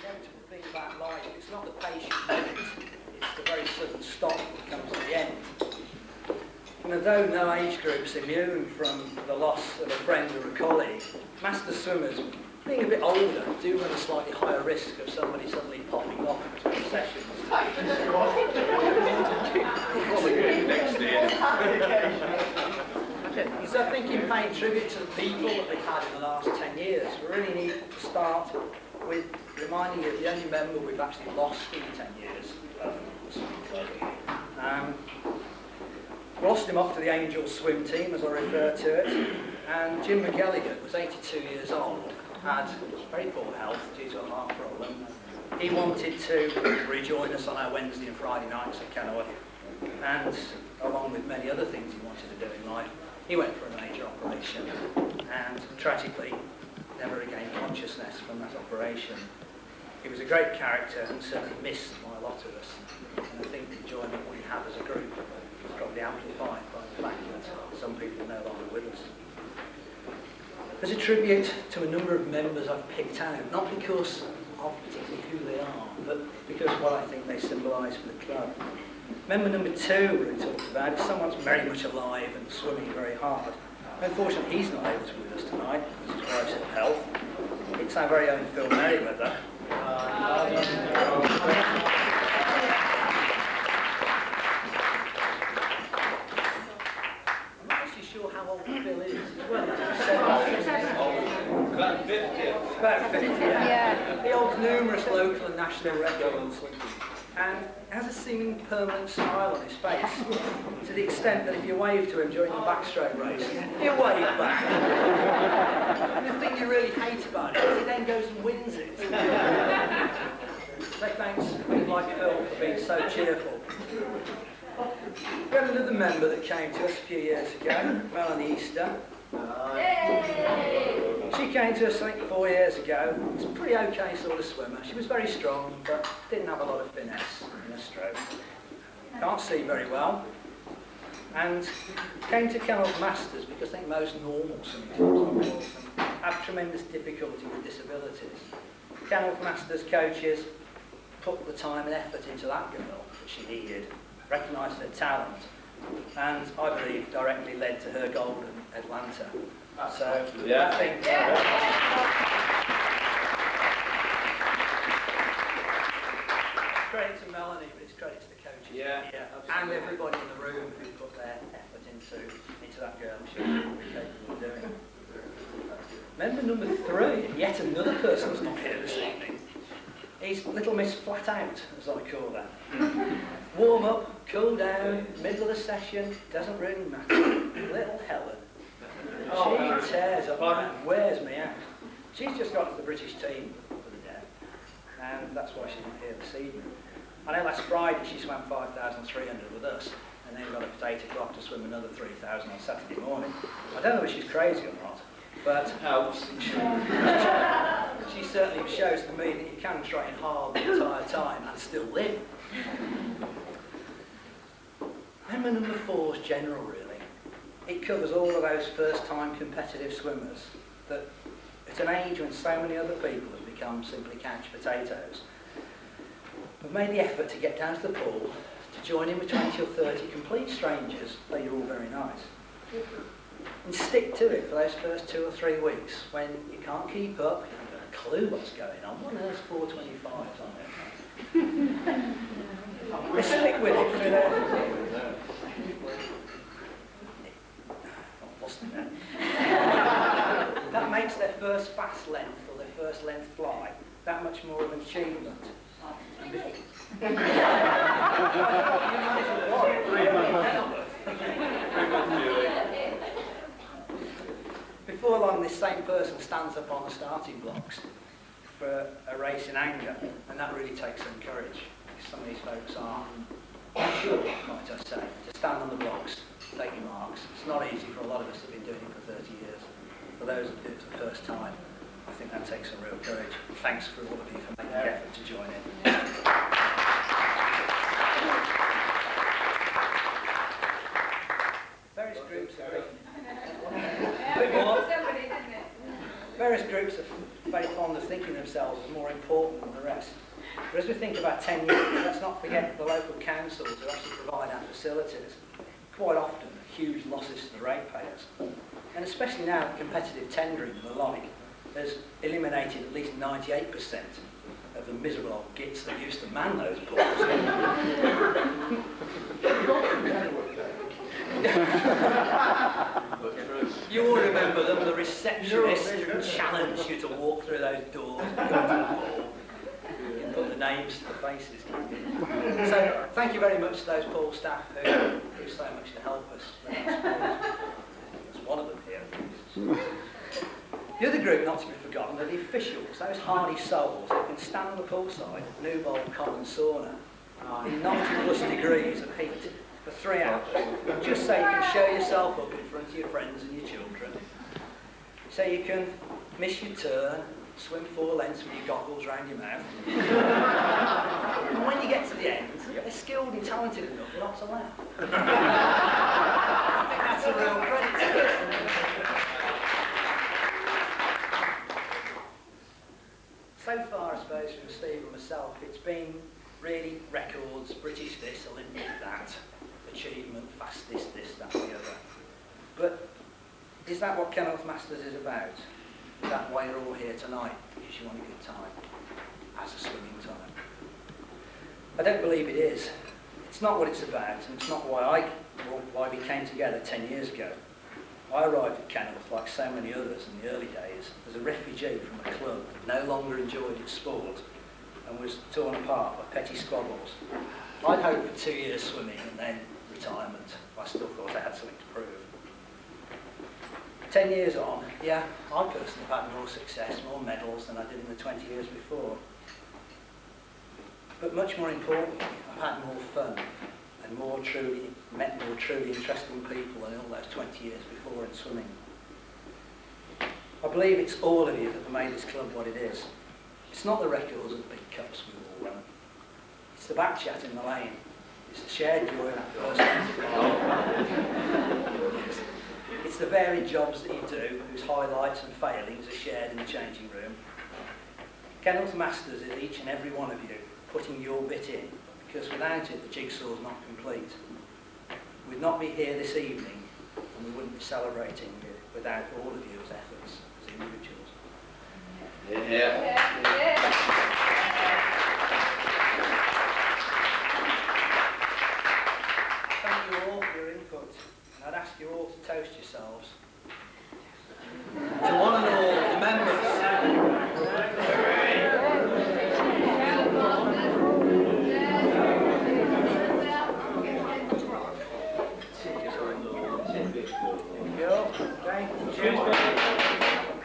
inevitable thing about life. It's not the patient minute, it's the very sudden stop that comes at the end. And although no age group's immune from the loss of a friend or a colleague, master swimmers, being a bit older, do run a slightly higher risk of somebody suddenly popping off between sessions. So I think in paying tribute to the people that we've had in the last 10 years, we really need to start with reminding you of the only member we've actually lost in 10 years. Lost him off to the Angel swim team, as I refer to it, and Jim McGilligan was 82 years old, had very poor health due to a heart problem. He wanted to rejoin us on our Wednesday and Friday nights at Kenilworth, and along with many other things he wanted to do in life, he went for a major operation and tragically never regained consciousness from that operation. He was a great character and certainly missed by a lot of us, and I think the enjoyment we have as a group is probably amplified by the fact that some people are no longer with us. There's a tribute to a number of members I've picked out, not because of particularly who they are, but because of what I think they symbolise for the club. Member number 2 we talked about is someone who's very much alive and swimming very hard. Unfortunately, he's not able to be with us tonight because his wife's ill health. It's our very own Phil Merriweather. How old Phil is as well. About 50. About 50, yeah. He holds numerous local and national records and has a seeming permanent smile on his face, to the extent that if you wave to him during the backstroke race, he'll wave back. And the thing you really hate about it is he then goes and wins it. So thanks, we'd like Phil for being so cheerful. We had another member that came to us a few years ago, Melanie Easter. She came to us, I think, 4 years ago. She was a pretty okay sort of swimmer. She was very strong, but didn't have a lot of finesse in her stroke. Can't see very well. And came to Kenilworth Masters because I think most normal swimming teams have tremendous difficulty with disabilities. Kenilworth Masters coaches put the time and effort into that girl that she needed, recognised her talent, and I believe directly led to her gold in Atlanta. So yeah. I think credit to Melanie, but it's credit to the coaches here and everybody in the room who put their effort into that girl. I'm sure we're capable of doing it. Member number 3, and yet another person that's not here this evening, is Little Miss Flat Out, as I call her. Warm up, cool down, middle of the session, doesn't really matter. Little Helen. She tears up and wears me out. She's just got to the British team for the day, and that's why she's not here this evening. I know last Friday she swam 5,300 with us, and then got up at 8 o'clock to swim another 3,000 on Saturday morning. I don't know if she's crazy or not, but helps. She certainly shows to me that you can train hard the entire time and still live. Member number 4 is general, really. It covers all of those first-time competitive swimmers that, at an age when so many other people have become simply couch potatoes, have made the effort to get down to the pool, to join in with 20 or 30 complete strangers, though you're all very nice, and stick to it for those first 2 or 3 weeks when you can't keep up, you haven't got a clue what's going on. What on earth's 425s on it? They stick with it through their... That makes their first fast length or their first length fly that much more of an achievement. Before long, this same person stands up on the starting blocks for a race in anger, and that really takes some courage. Some of these folks are unsure, might I say, to stand on the blocks, take your marks. It's not easy for a lot of us that have been doing it for 30 years. For those who do it for the first time, I think that takes some real courage. Thanks for all of you for making the effort to join in. Various groups are various groups are very fond of thinking themselves as more important than the rest. But as we think about 10 years, let's not forget the local councils who actually provide our facilities. Quite often, huge losses to the ratepayers. And especially now, competitive tendering and the like has eliminated at least 98% of the miserable old gits that used to man those pools. You all remember them, the receptionists who challenged you to walk through those doors and come to the pool. You can put the names to the faces. So thank you very much to those pool staff who do so much to help us. There's one of them here. The other group not to be forgotten are the officials, those hardy souls who can stand on the poolside at Newbold Common Sauna in 90+ degrees of heat for 3 hours, just so you can show yourself up in front of your friends and your children. So you can miss your turn, swim 4 lengths with your goggles round your mouth. And when you get to the end, they're skilled and talented enough not to laugh. I think that's a real credit to them. So far, I suppose, from Steve and myself, it's been really records, British this, Olympic that, achievement, fastest this, that, the other. But is that what Kenilworth Masters is about? Is that why you're all here tonight? Because you want a good time, as a swimming time? I don't believe it is. It's not what it's about, and it's not why we came together 10 years ago. I arrived at Kenilworth, like so many others in the early days, as a refugee from a club that no longer enjoyed its sport and was torn apart by petty squabbles. I'd hoped for 2 years swimming and then retirement. I still thought I had something to prove. 10 years on, yeah, I personally have had more success, more medals than I did in the 20 years before. But much more importantly, I've had more fun and met more truly interesting people than all those 20 years before in swimming. I believe it's all of you that have made this club what it is. It's not the records and the big cups we all run. It's the back chat in the lane. It's the shared joy in that first It's the varied jobs that you do, whose highlights and failings are shared in the changing room. Kenilworth Masters is each and every one of you putting your bit in, because without it, the jigsaw's not complete. We'd not be here this evening, and we wouldn't be celebrating it without all of you as efforts, as individuals. Thank you all for your input, and I'd ask you all to toast yourselves. To one and all, the members.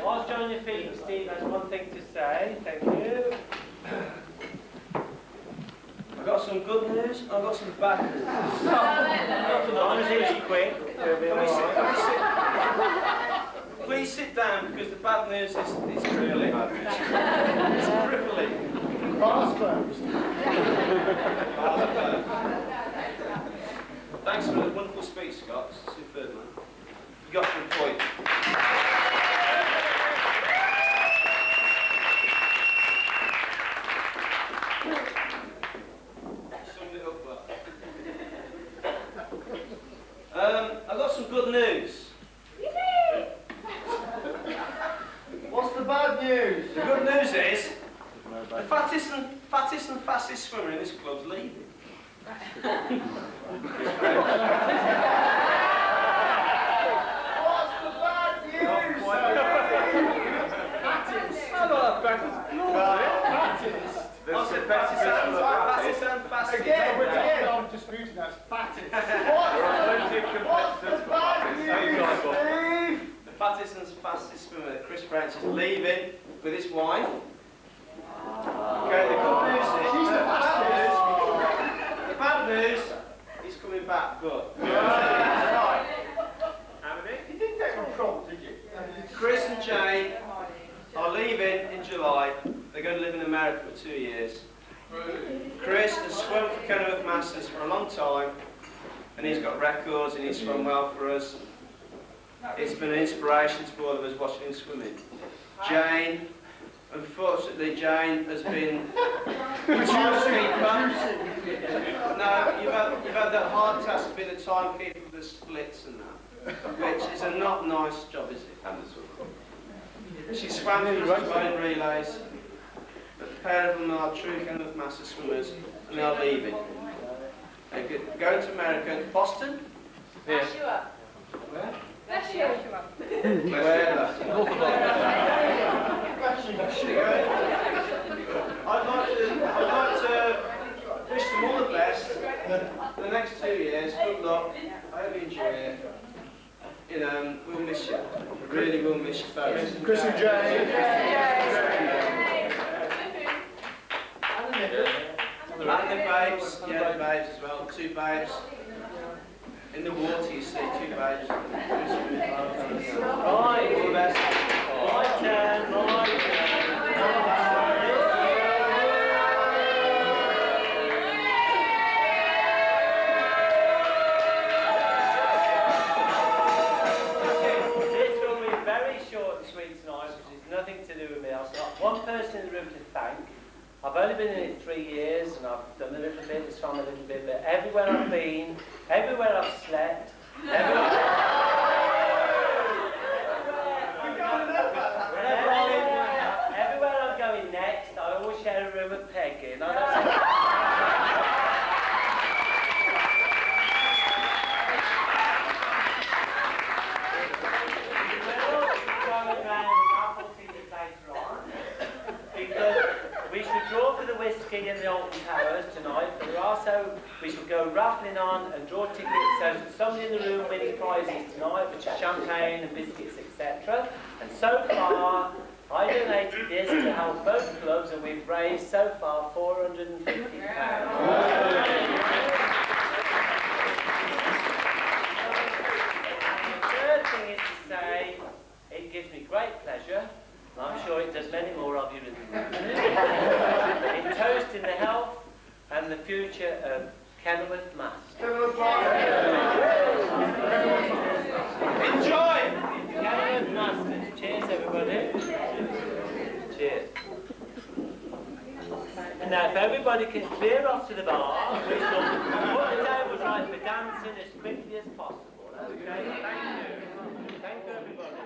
Whilst you're on your feet, Steve has one thing to say. Thank you. I've got some good news, I've got some bad news. Honestly, quick. Please sit down, because the bad news is truly bad news. It's crippling. Bars closed. Thanks for the wonderful speech, Scott. Superb, man. You got to the point. Summed it up well. I've got some good news. What's the bad news? The good news is the fattest and fastest swimmer in this club's leaving. What's the bad news? I said fattest and fastest. Again, I'm disputing that's fattest. What's the bad news, Steve? The fattest and fastest swimmer, Chris Branch, is leaving with his wife. Okay, the good news is, She's the fastest. the bad news, he's coming back, good. Right. How many? You didn't take my prompt, did you? Chris and Jane are leaving in July. They're going to live in America for 2 years. Chris has swum for Kenilworth Masters for a long time, and he's got records and he's swum well for us. It's been an inspiration to all of us watching him swimming. Jane Unfortunately, Jane has been the timekeeper. No, you've had that hard task of being the timekeeper for the splits and that, which is a not nice job, is it? She swam through the running relays, but the pair of them are true Kenilworth Master swimmers, and they are leaving. They're going to America, Boston? Yeah. Where? Wherever. I'd like to wish them all the best for the next 2 years. Good luck. I hope you enjoy it. You know, we'll miss you. We really will miss you, folks. Chris and Jane. And the babes. Yeah, the babes as well. 2 babes. In the water, you see, 2 babes. Right. All the best. My turn, my turn. This will be very short and sweet tonight, which is nothing to do with me. I've got one person in the room to thank. I've only been in it 3 years, and I've done a little bit, this time a little bit, but everywhere I've been, everywhere I've slept, everywhere I'm going next, I always share a room with Peggy, and I don't in the Alton Towers tonight, but also we shall go raffling on and draw tickets so that somebody in the room winning prizes tonight, which is champagne and biscuits, etc. And so far, I donated this to help both clubs, and we've raised so far £450. The third thing is to say, it gives me great pleasure, and I'm sure it does many more of you in the room, in toasting the health and the future of Kenilworth Master. Enjoy! Kenilworth Masters. Cheers, everybody. Cheers. And now, if everybody can clear off to the bar, we shall put the tables right for dancing as quickly as possible. Okay? Thank you. Thank you, everybody.